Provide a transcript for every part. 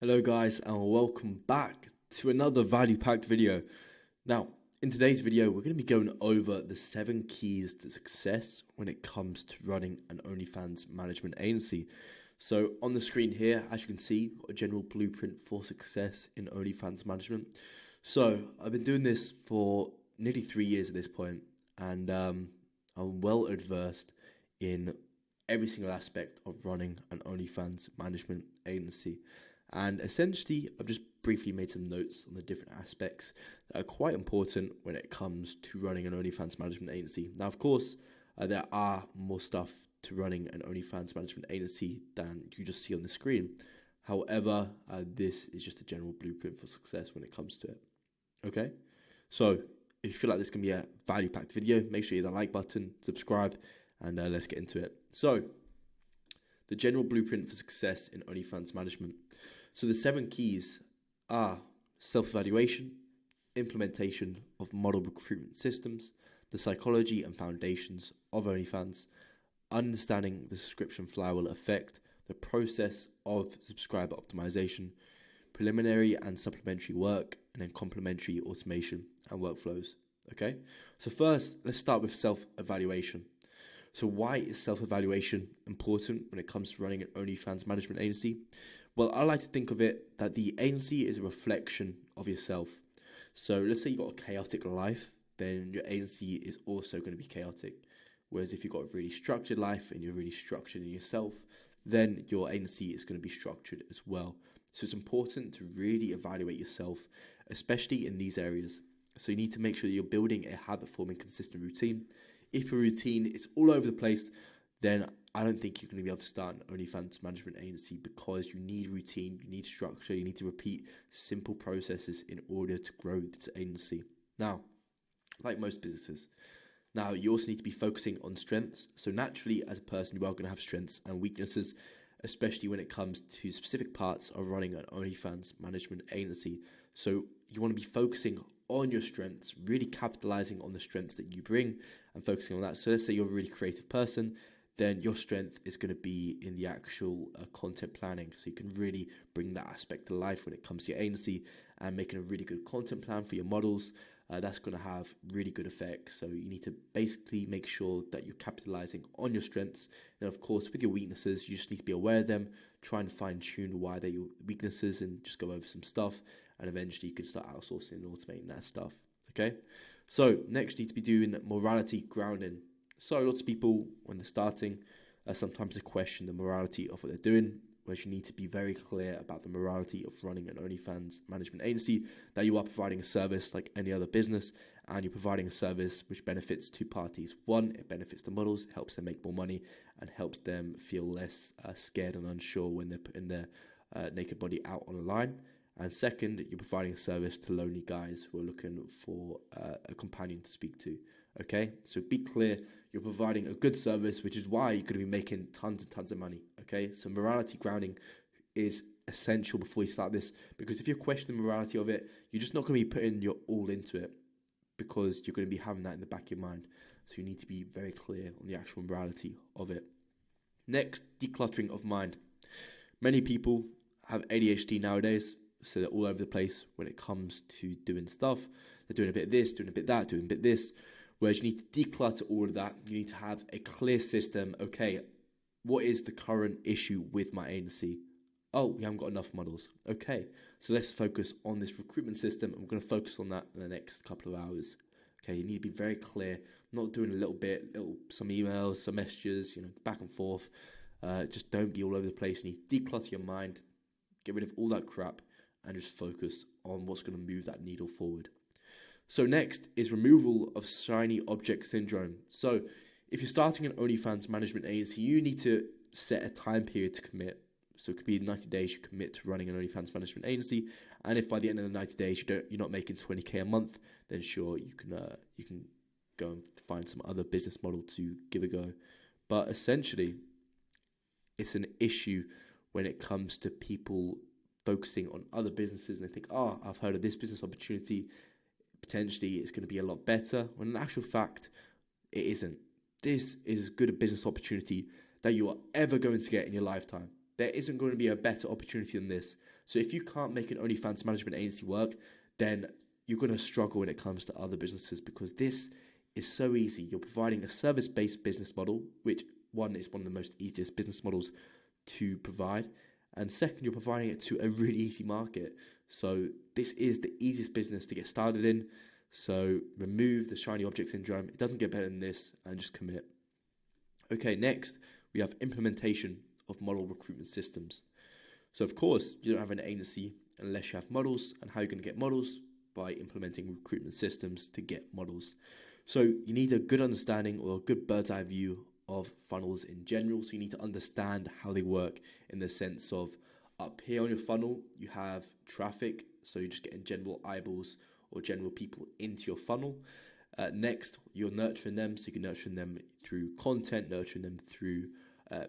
Hello guys and welcome back to another value-packed video. Now, in today's video, we're going to be going over the 7 keys to success when it comes to running an OnlyFans management agency. So on the screen here, as you can see, we've got a general blueprint for success in OnlyFans management. So I've been doing this for nearly 3 years at this point, and I'm well adversed in every single aspect of running an OnlyFans management agency. And essentially, I've just briefly made some notes on the different aspects that are quite important when it comes to running an OnlyFans management agency. Now, of course, there are more stuff to running an OnlyFans management agency than you just see on the screen. However, this is just a general blueprint for success when it comes to it. Okay? So, if you feel like this can be a value-packed video, make sure you hit the like button, subscribe, and let's get into it. So, the general blueprint for success in OnlyFans management. So the 7 keys are self-evaluation, implementation of model recruitment systems, the psychology and foundations of OnlyFans, understanding the subscription flywheel effect, the process of subscriber optimization, preliminary and supplementary work, and then complementary automation and workflows. Okay, so first, let's start with self-evaluation. So why is self-evaluation important when it comes to running an OnlyFans management agency? Well, I like to think of it that the agency is a reflection of yourself. So let's say you've got a chaotic life, then your agency is also going to be chaotic. Whereas if you've got a really structured life and you're really structured in yourself, then your agency is going to be structured as well. So it's important to really evaluate yourself, especially in these areas. So you need to make sure that you're building a habit-forming consistent routine. If your routine is all over the place, then I don't think you're going to be able to start an OnlyFans management agency, because you need routine, you need structure, you need to repeat simple processes in order to grow this agency. Now, like most businesses, now you also need to be focusing on strengths. So naturally, as a person, you are going to have strengths and weaknesses, especially when it comes to specific parts of running an OnlyFans management agency. So you want to be focusing on your strengths, really capitalizing on the strengths that you bring and focusing on that. So let's say you're a really creative person, then your strength is going to be in the actual content planning. So you can really bring that aspect to life when it comes to your agency and making a really good content plan for your models. That's going to have really good effects. So you need to basically make sure that you're capitalizing on your strengths. And of course, with your weaknesses, you just need to be aware of them, try and fine tune why they're your weaknesses and just go over some stuff. And eventually you can start outsourcing and automating that stuff. Okay. So next, you need to be doing morality grounding. So lots of people, when they're starting, sometimes they question the morality of what they're doing, whereas you need to be very clear about the morality of running an OnlyFans management agency, that you are providing a service like any other business, and you're providing a service which benefits 2 parties. One, it benefits the models, helps them make more money, and helps them feel less scared and unsure when they're putting their naked body out on the line. And second, you're providing a service to lonely guys who are looking for a companion to speak to. Okay, so be clear, you're providing a good service, which is why you're going to be making tons and tons of money. Okay, so morality grounding is essential before you start this, because if you're questioning the morality of it, you're just not going to be putting your all into it, because you're going to be having that in the back of your mind. So you need to be very clear on the actual morality of it. Next, decluttering of mind. Many people have ADHD nowadays, so they're all over the place when it comes to doing stuff. They're doing a bit of this, doing a bit of that, doing a bit of this. Whereas you need to declutter all of that. You need to have a clear system. Okay, what is the current issue with my agency? Oh, we haven't got enough models. Okay, so let's focus on this recruitment system. And we're going to focus on that in the next couple of hours. Okay, you need to be very clear. Not doing a little bit, some emails, some messages, back and forth. Just don't be all over the place. You need to declutter your mind, get rid of all that crap, and just focus on what's going to move that needle forward. So next is removal of shiny object syndrome. So if you're starting an OnlyFans management agency, you need to set a time period to commit. So it could be 90 days you commit to running an OnlyFans management agency. And if by the end of the 90 days you're not making 20k a month, then sure, you can go and find some other business model to give a go. But essentially, it's an issue when it comes to people focusing on other businesses and they think, oh, I've heard of this business opportunity, potentially it's going to be a lot better, when in actual fact, it isn't. This is as good a business opportunity that you are ever going to get in your lifetime. There isn't going to be a better opportunity than this. So if you can't make an OnlyFans management agency work, then you're going to struggle when it comes to other businesses, because this is so easy. You're providing a service-based business model, which one is one of the most easiest business models to provide. And second, you're providing it to a really easy market. So this is the easiest business to get started in. So remove the shiny object syndrome. It doesn't get better than this, and just commit. Okay, next we have implementation of model recruitment systems. So of course, you don't have an agency unless you have models. And how you're going to get models? By implementing recruitment systems to get models. So you need a good understanding or a good bird's eye view of funnels in general. So you need to understand how they work, in the sense of, up here on your funnel, you have traffic. So you're just getting general eyeballs or general people into your funnel. Next, you're nurturing them. So you can nurture them through content, nurturing them through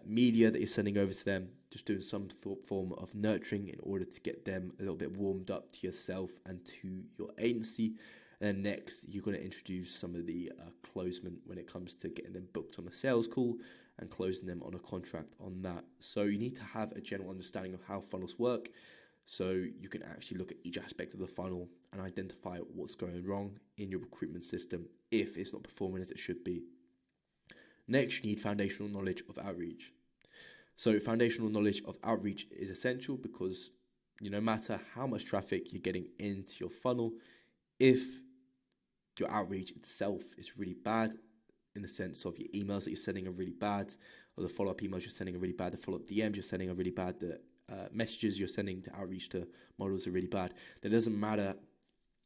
media that you're sending over to them, just doing some form of nurturing in order to get them a little bit warmed up to yourself and to your agency. And then next, you're going to introduce some of the closement when it comes to getting them booked on a sales call and closing them on a contract on that. So you need to have a general understanding of how funnels work, so you can actually look at each aspect of the funnel and identify what's going wrong in your recruitment system if it's not performing as it should be. Next, you need foundational knowledge of outreach. So foundational knowledge of outreach is essential, because no matter how much traffic you're getting into your funnel, if your outreach itself is really bad, in the sense of your emails that you're sending are really bad, or the follow-up emails you're sending are really bad, the follow-up DMs you're sending are really bad, the messages you're sending to outreach to models are really bad, then it doesn't matter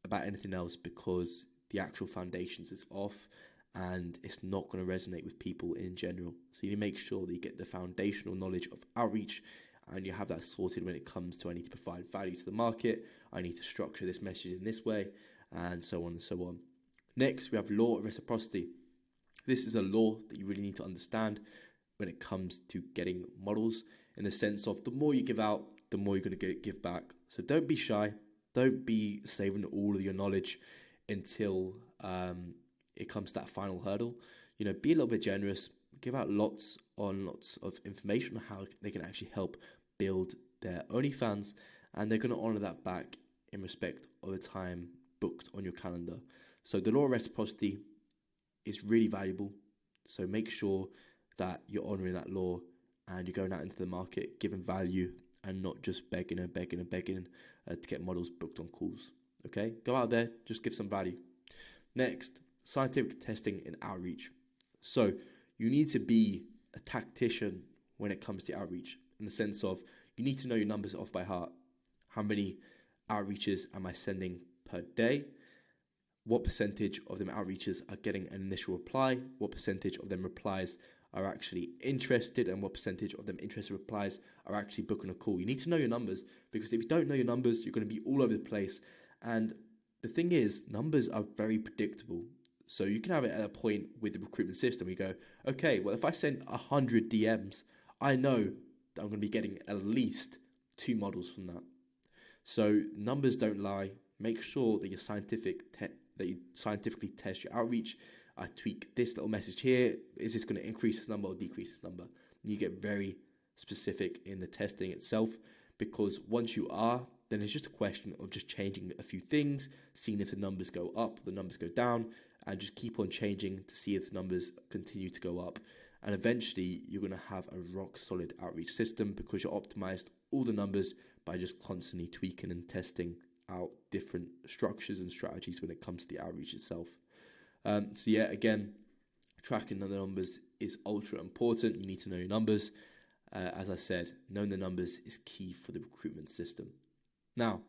about anything else, because the actual foundations is off and it's not going to resonate with people in general. So you need to make sure that you get the foundational knowledge of outreach, and you have that sorted when it comes to, I need to provide value to the market, I need to structure this message in this way, and so on and so on. Next, we have law of reciprocity. This is a law that you really need to understand when it comes to getting models, in the sense of, the more you give out, the more you're going to give back. So don't be shy. Don't be saving all of your knowledge until it comes to that final hurdle. Be a little bit generous. Give out lots of information on how they can actually help build their OnlyFans, and they're going to honor that back in respect of the time booked on your calendar. So the law of reciprocity is really valuable. So make sure that you're honoring that law and you're going out into the market giving value, and not just begging to get models booked on calls. Okay, go out there, just give some value. Next, scientific testing and outreach. So you need to be a tactician when it comes to outreach, in the sense of, you need to know your numbers off by heart. How many outreaches am I sending per day? What percentage of them outreaches are getting an initial reply? What percentage of them replies are actually interested? And what percentage of them interested replies are actually booking a call? You need to know your numbers, because if you don't know your numbers, you're going to be all over the place. And the thing is, numbers are very predictable. So you can have it at a point with the recruitment system. You go, okay, well, if I send 100 DMs, I know that I'm going to be getting at least 2 models from that. So numbers don't lie. Make sure that you scientifically test your outreach. I tweak this little message here. Is this going to increase this number or decrease this number? You get very specific in the testing itself, because once you are, then it's just a question of just changing a few things, seeing if the numbers go up, the numbers go down, and just keep on changing to see if the numbers continue to go up. And eventually, you're going to have a rock solid outreach system, because you're optimized all the numbers by just constantly tweaking and testing out different structures and strategies when it comes to the outreach itself. So yeah, again, tracking the numbers is ultra important. You need to know your numbers. As I said, knowing the numbers is key for the recruitment system. Now,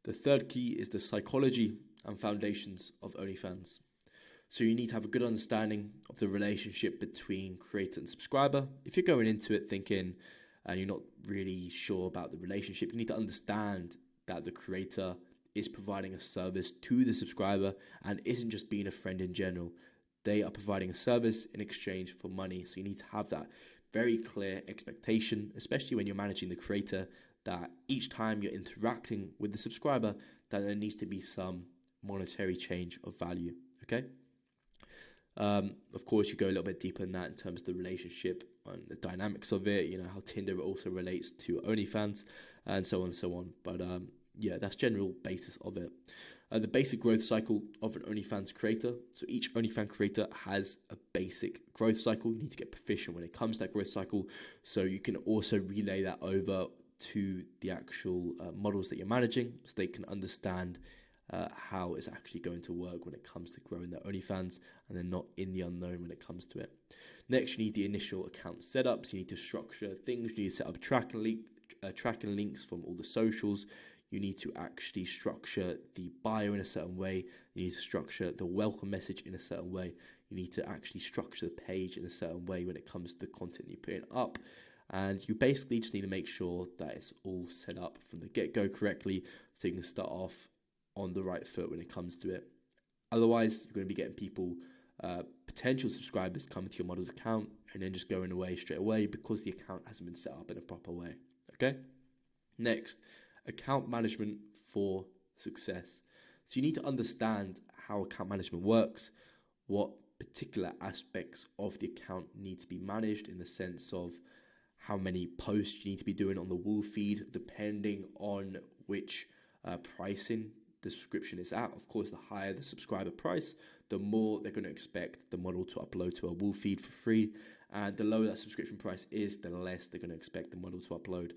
the third key is the psychology and foundations of OnlyFans. So you need to have a good understanding of the relationship between creator and subscriber. If you're going into it thinking and you're not really sure about the relationship, you need to understand that the creator is providing a service to the subscriber and isn't just being a friend in general. They are providing a service in exchange for money. So you need to have that very clear expectation, especially when you're managing the creator, that each time you're interacting with the subscriber, that there needs to be some monetary change of value. Okay. Of course, you go a little bit deeper in that in terms of the relationship on the dynamics of it, how Tinder also relates to OnlyFans, and so on and so on. But yeah, that's general basis of it. The basic growth cycle of an OnlyFans creator. So each OnlyFans creator has a basic growth cycle. You need to get proficient when it comes to that growth cycle. So you can also relay that over to the actual models that you're managing, so they can understand how it's actually going to work when it comes to growing their OnlyFans, and they're not in the unknown when it comes to it. Next, you need the initial account setups. You need to structure things. You need to set up tracking links from all the socials. You need to actually structure the bio in a certain way. You need to structure the welcome message in a certain way. You need to actually structure the page in a certain way when it comes to the content you're putting up. And you basically just need to make sure that it's all set up from the get-go correctly, so you can start off on the right foot when it comes to it. Otherwise, you're going to be getting people, potential subscribers, coming to your model's account and then just going away straight away because the account hasn't been set up in a proper way. Okay? Next, account management for success. So you need to understand how account management works, what particular aspects of the account need to be managed in the sense of how many posts you need to be doing on the wall feed, depending on which pricing the subscription is at. Of course, the higher the subscriber price, the more they're going to expect the model to upload to a wall feed for free. And the lower that subscription price is, the less they're going to expect the model to upload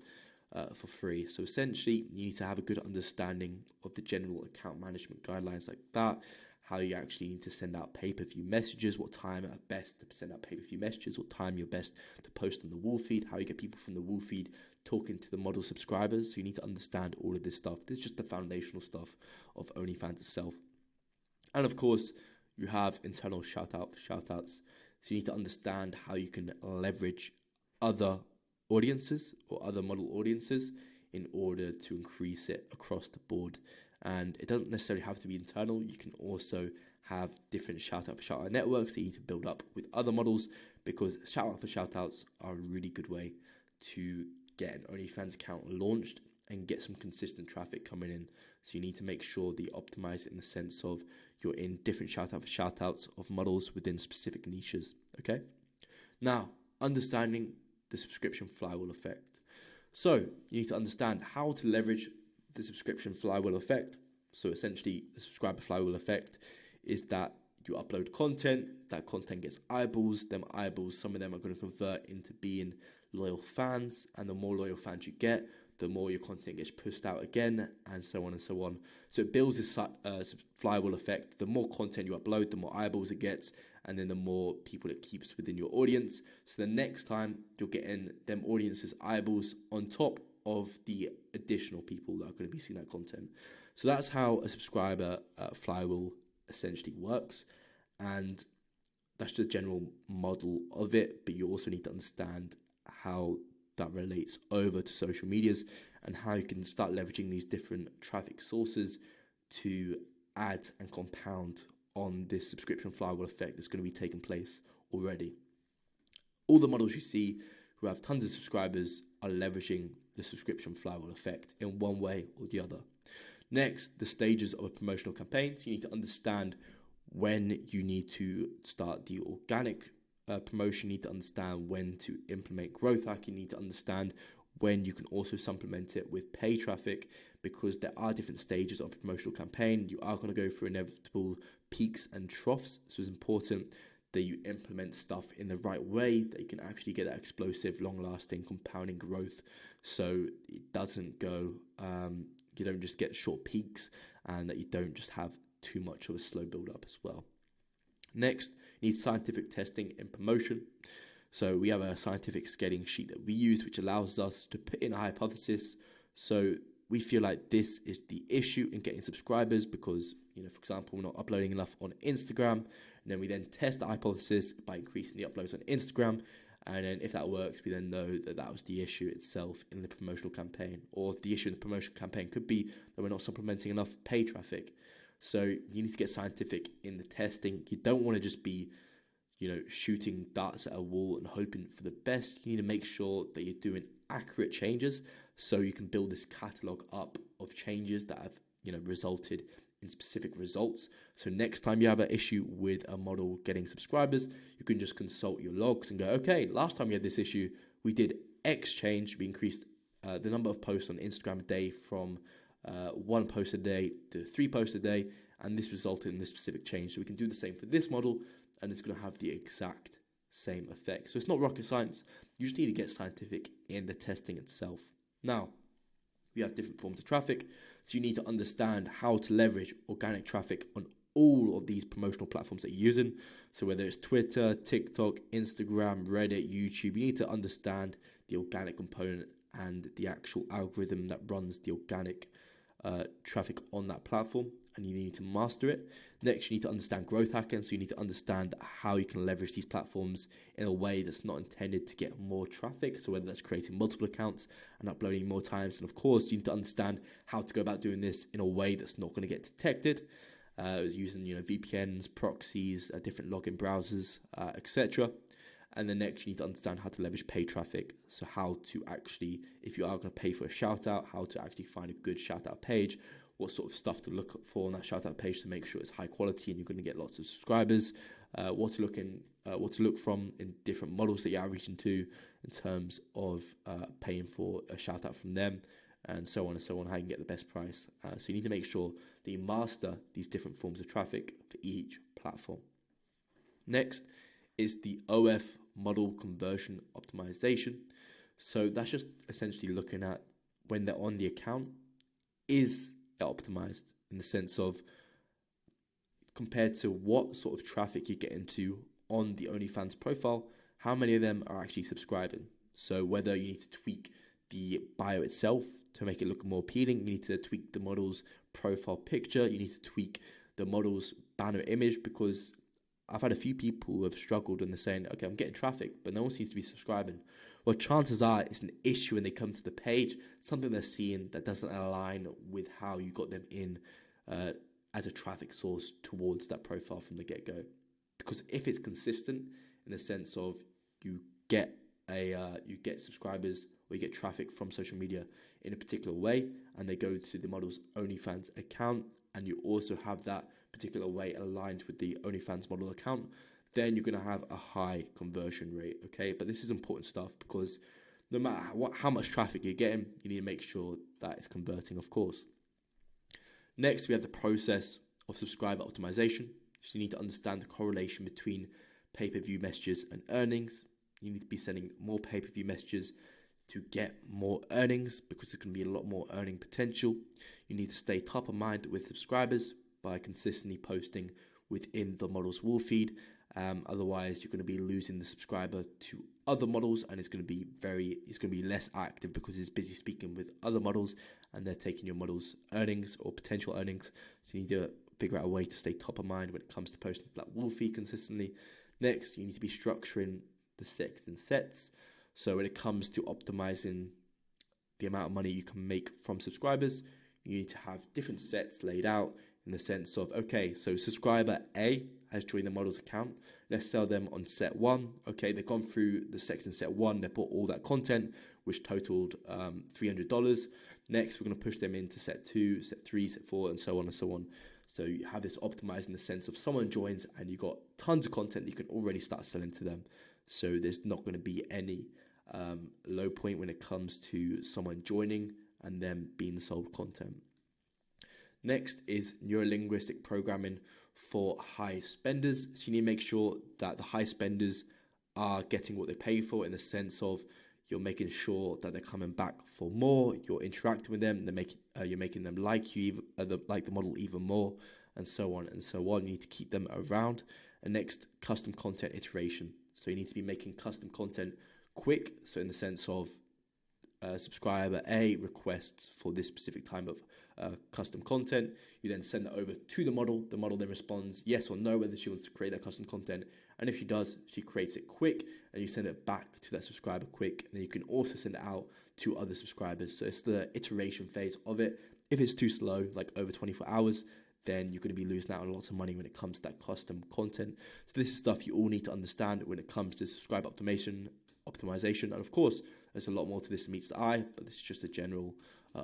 for free. So essentially, you need to have a good understanding of the general account management guidelines like that, how you actually need to send out pay-per-view messages, what time are best to send out pay-per-view messages, what time you're best to post on the wall feed, how you get people from the wall feed talking to the model subscribers. So you need to understand all of this stuff. This is just the foundational stuff of OnlyFans itself. And of course, you have internal shoutouts. So you need to understand how you can leverage other audiences or other model audiences in order to increase it across the board. And it doesn't necessarily have to be internal. You can also have different shout out networks that you need to build up with other models, because shout outs are a really good way to get an OnlyFans account launched and get some consistent traffic coming in. So you need to make sure that you optimize it in the sense of you're in different shout outs of models within specific niches. Okay. Now, understanding the subscription flywheel effect. So you need to understand how to leverage the subscription flywheel effect. So essentially, the subscriber flywheel effect is that you upload content, that content gets eyeballs, them eyeballs, some of them are going to convert into being loyal fans, and the more loyal fans you get, the more your content gets pushed out again, and so on and so on. So it builds this flywheel effect. The more content you upload, the more eyeballs it gets, and then the more people it keeps within your audience. So the next time you're getting them audiences' eyeballs on top of the additional people that are going to be seeing that content. So that's how a subscriber flywheel essentially works, and that's the general model of it. But you also need to understand how that relates over to social medias and how you can start leveraging these different traffic sources to add and compound on this subscription flywheel effect that's going to be taking place already. All the models you see who have tons of subscribers are leveraging the subscription flywheel effect in one way or the other. Next, the stages of a promotional campaign. So you need to understand when you need to start the organic promotion. You need to understand when to implement growth hack. You need to understand when you can also supplement it with pay traffic, because there are different stages of a promotional campaign. You are going to go through inevitable peaks and troughs. So it's important that you implement stuff in the right way, that you can actually get that explosive, long-lasting, compounding growth, so it doesn't go, you don't just get short peaks, and that you don't just have too much of a slow build-up as well. Next, you need scientific testing and promotion. So we have a scientific scaling sheet that we use, which allows us to put in a hypothesis. So we feel like this is the issue in getting subscribers because, for example, we're not uploading enough on Instagram. And then we then test the hypothesis by increasing the uploads on Instagram. And then if that works, we then know that that was the issue itself in the promotional campaign. Or the issue in the promotional campaign could be that we're not supplementing enough pay traffic. So you need to get scientific in the testing. You don't want to just be, shooting darts at a wall and hoping for the best. You need to make sure that you're doing accurate changes so you can build this catalog up of changes that have, resulted in specific results. So next time you have an issue with a model getting subscribers, you can just consult your logs and go, okay, last time we had this issue, we did X change. We increased the number of posts on Instagram a day from 1 post a day to 3 posts a day, and this resulted in this specific change. So we can do the same for this model, and it's going to have the exact same effect. So it's not rocket science. You just need to get scientific in the testing itself. Now, we have different forms of traffic, so you need to understand how to leverage organic traffic on all of these promotional platforms that you're using. So whether it's Twitter, TikTok, Instagram, Reddit, YouTube, you need to understand the organic component and the actual algorithm that runs the organic traffic on that platform, and you need to master it. Next, you need to understand growth hacking, so you need to understand how you can leverage these platforms in a way that's not intended to get more traffic, so whether that's creating multiple accounts and uploading more times. And of course, you need to understand how to go about doing this in a way that's not going to get detected, using VPNs, proxies, different login browsers, etc. And then next, you need to understand how to leverage paid traffic. So how to actually, if you are going to pay for a shout out, how to actually find a good shout out page, what sort of stuff to look for on that shout out page to make sure it's high quality and you're going to get lots of subscribers, what to look from in different models that you're outreaching to in terms of paying for a shout out from them, and so on, how you can get the best price. So you need to make sure that you master these different forms of traffic for each platform. Next is the OF model conversion optimization. So that's just essentially looking at when they're on the account, is it optimized in the sense of compared to what sort of traffic you get into on the OnlyFans profile, how many of them are actually subscribing. So whether you need to tweak the bio itself to make it look more appealing, you need to tweak the model's profile picture, you need to tweak the model's banner image, because I've had a few people who have struggled and they're saying, okay, I'm getting traffic, but no one seems to be subscribing. Well, chances are it's an issue when they come to the page, something they're seeing that doesn't align with how you got them in as a traffic source towards that profile from the get-go. Because if it's consistent in the sense of you get subscribers or you get traffic from social media in a particular way, and they go to the model's OnlyFans account, and you also have that particular way aligned with the OnlyFans model account, then you're going to have a high conversion rate, okay? But this is important stuff, because no matter how much traffic you're getting, you need to make sure that it's converting, of course. Next, we have the process of subscriber optimization. So you need to understand the correlation between pay-per-view messages and earnings. You need to be sending more pay-per-view messages to get more earnings, because there's going to be a lot more earning potential. You need to stay top of mind with subscribers by consistently posting within the model's wall feed. Otherwise, you're going to be losing the subscriber to other models, and it's going to be less active because it's busy speaking with other models, and they're taking your model's earnings or potential earnings. So you need to figure out a way to stay top of mind when it comes to posting to that wall feed consistently. Next, you need to be structuring the sets in sets. So when it comes to optimizing the amount of money you can make from subscribers, you need to have different sets laid out in the sense of, okay, so subscriber A has joined the model's account. Let's sell them on set 1. Okay, they've gone through the section set 1. They bought all that content, which totaled $300. Next, we're going to push them into set 2, set 3, set 4, and so on and so on. So you have this optimized in the sense of someone joins and you've got tons of content that you can already start selling to them. So there's not going to be any low point when it comes to someone joining and them being sold content. Next is neurolinguistic programming for high spenders. So you need to make sure that the high spenders are getting what they pay for, in the sense of you're making sure that they're coming back for more, you're interacting with them, you're making them like you, like the model even more, and so on and so on. You need to keep them around. And next, custom content iteration. So you need to be making custom content quick. So in the sense of subscriber A requests for this specific type of custom content, you then send it over to the model then responds yes or no whether she wants to create that custom content, and if she does, she creates it quick and you send it back to that subscriber quick, and then you can also send it out to other subscribers. So it's the iteration phase of it. If it's too slow, like over 24 hours, then you're going to be losing out on lots of money when it comes to that custom content. So this is stuff you all need to understand when it comes to subscriber optimization, and of course there's a lot more to this than meets the eye, but this is just a general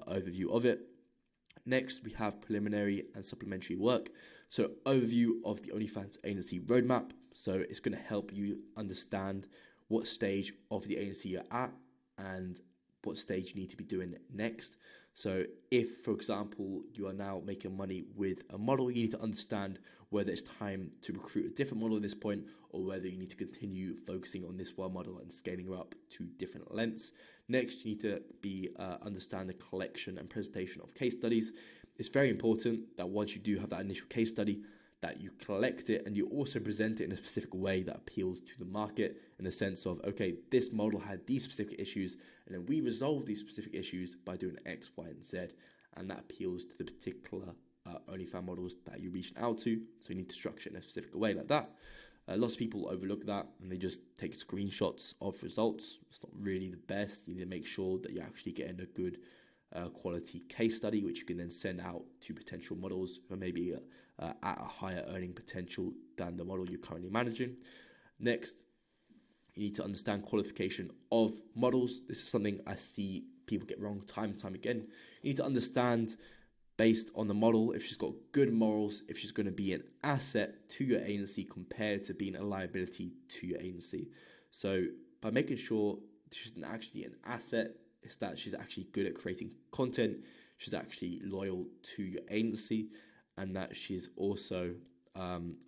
overview of it. Next, we have preliminary and supplementary work. So overview of the OnlyFans agency roadmap. So it's going to help you understand what stage of the agency you're at and what stage you need to be doing next. So if, for example, you are now making money with a model, you need to understand whether it's time to recruit a different model at this point, or whether you need to continue focusing on this one model and scaling her up to different lengths. Next, you need to understand the collection and presentation of case studies. It's very important that once you do have that initial case study, that you collect it and you also present it in a specific way that appeals to the market, in the sense of, okay, this model had these specific issues and then we resolved these specific issues by doing X, Y, and Z, and that appeals to the particular OnlyFans models that you're reaching out to. So you need to structure it in a specific way like that. Lots of people overlook that and they just take screenshots of results. It's not really the best. You need to make sure that you're actually getting a good quality case study, which you can then send out to potential models who are maybe at a higher earning potential than the model you're currently managing. Next, you need to understand qualification of models. This is something I see people get wrong time and time again. You need to understand, based on the model, if she's got good morals, if she's going to be an asset to your agency compared to being a liability to your agency. So by making sure she's actually an asset, it's that she's actually good at creating content, she's actually loyal to your agency, and that she's also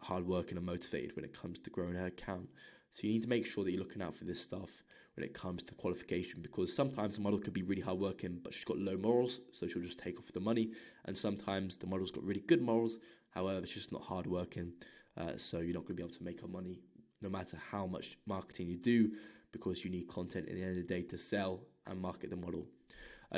hardworking and motivated when it comes to growing her account. So you need to make sure that you're looking out for this stuff when it comes to qualification, because sometimes the model could be really hardworking, but she's got low morals, so she'll just take off the money. And sometimes the model's got really good morals, however, she's just not hardworking, so you're not going to be able to make her money no matter how much marketing you do, because you need content at the end of the day to sell and market the model.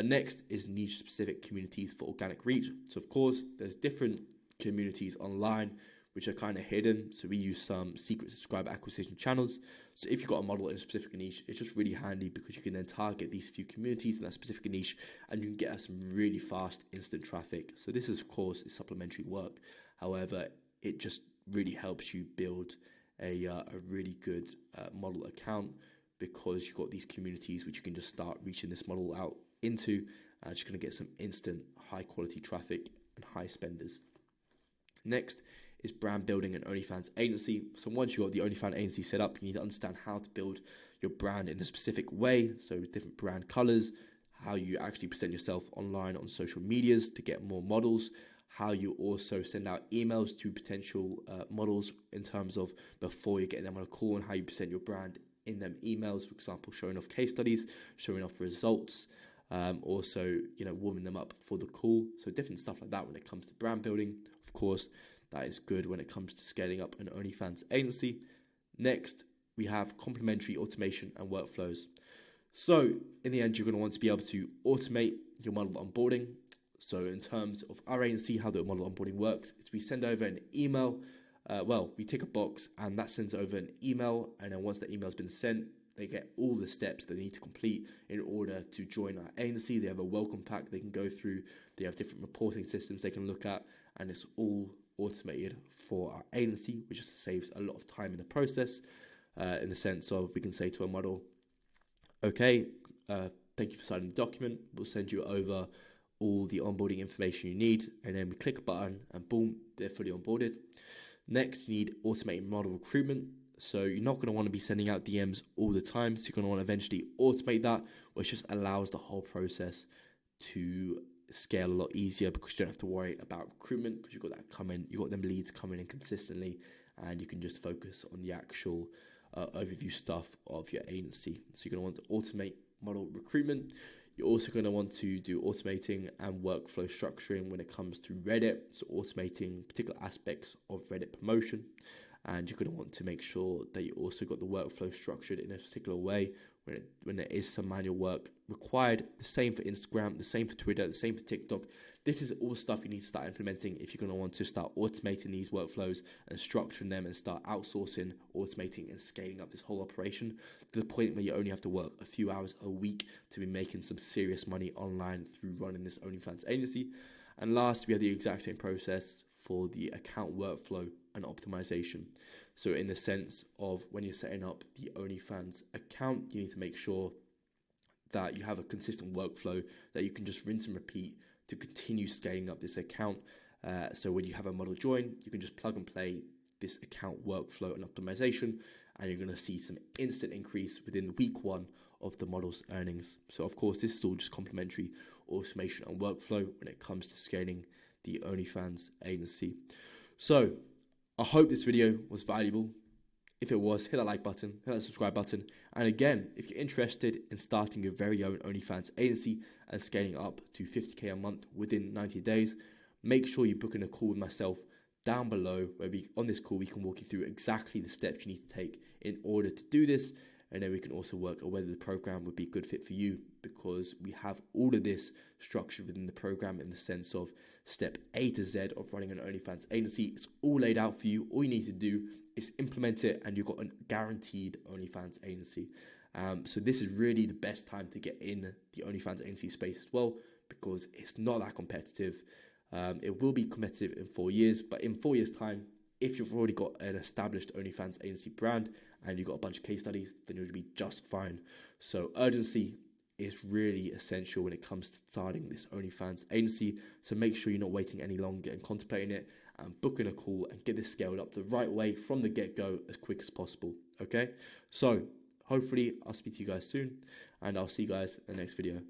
Next is niche specific communities for organic reach. So of course, there's different communities online which are kind of hidden. So we use some secret subscriber acquisition channels. So if you've got a model in a specific niche, it's just really handy because you can then target these few communities in that specific niche and you can get some really fast instant traffic. So this is, of course, is supplementary work. However, it just really helps you build a really good model account, because you've got these communities which you can just start reaching this model out into, and just going to get some instant high quality traffic and high spenders. Next is brand building and OnlyFans agency. So once you've got the OnlyFans agency set up, you need to understand how to build your brand in a specific way. So different brand colors, how you actually present yourself online on social medias to get more models, how you also send out emails to potential models in terms of before you're getting them on a call, and how you present your brand in them emails, for example, showing off case studies, showing off results, also, warming them up for the call. So different stuff like that when it comes to brand building. Of course, that is good when it comes to scaling up an OnlyFans agency. Next, we have complementary automation and workflows. So in the end, you're going to want to be able to automate your model onboarding. So in terms of our agency, how the model onboarding works is we send over an email. We tick a box and that sends over an email, and then once the email's been sent, they get all the steps they need to complete in order to join our agency. They have a welcome pack they can go through. They have different reporting systems they can look at, and it's all automated for our agency, which just saves a lot of time in the process, in the sense of we can say to a model, okay, thank you for signing the document. We'll send you over all the onboarding information you need, and then we click a button and boom, they're fully onboarded. Next, you need automated model recruitment. So you're not going to want to be sending out DMs all the time. So you're going to want to eventually automate that, which just allows the whole process to scale a lot easier, because you don't have to worry about recruitment, because you've got that coming, you've got them leads coming in consistently, and you can just focus on the actual overview stuff of your agency. So you're going to want to automate model recruitment. You're also going to want to do automating and workflow structuring when it comes to Reddit, so automating particular aspects of Reddit promotion. And you're going to want to make sure that you also got the workflow structured in a particular way when there is some manual work required. The same for Instagram, the same for Twitter, the same for TikTok. This is all stuff you need to start implementing if you're going to want to start automating these workflows and structuring them, and start outsourcing, automating and scaling up this whole operation to the point where you only have to work a few hours a week to be making some serious money online through running this OnlyFans agency. And last, we have the exact same process for the account workflow and optimization. So in the sense of when you're setting up the OnlyFans account, you need to make sure that you have a consistent workflow that you can just rinse and repeat to continue scaling up this account. So when you have a model join, you can just plug and play this account workflow and optimization, and you're going to see some instant increase within week 1 of the model's earnings. So of course, this is all just complementary automation and workflow when it comes to scaling the OnlyFans agency. So I hope this video was valuable. If it was, hit that like button, hit that subscribe button. And again, if you're interested in starting your very own OnlyFans agency and scaling up to 50K a month within 90 days, make sure you book in a call with myself down below, where on this call we can walk you through exactly the steps you need to take in order to do this. And then we can also work on whether the program would be a good fit for you, because we have all of this structured within the program in the sense of step A to Z of running an OnlyFans agency. It's all laid out for you. All you need to do is implement it, and you've got a guaranteed OnlyFans agency. So this is really the best time to get in the OnlyFans agency space as well, because it's not that competitive. It will be competitive in 4 years, but in 4 years' time, if you've already got an established OnlyFans agency brand and you've got a bunch of case studies, then you'll be just fine. So urgency is really essential when it comes to starting this OnlyFans agency. So make sure you're not waiting any longer and contemplating it, and booking a call and get this scaled up the right way from the get-go as quick as possible. Okay, so hopefully I'll speak to you guys soon, and I'll see you guys in the next video.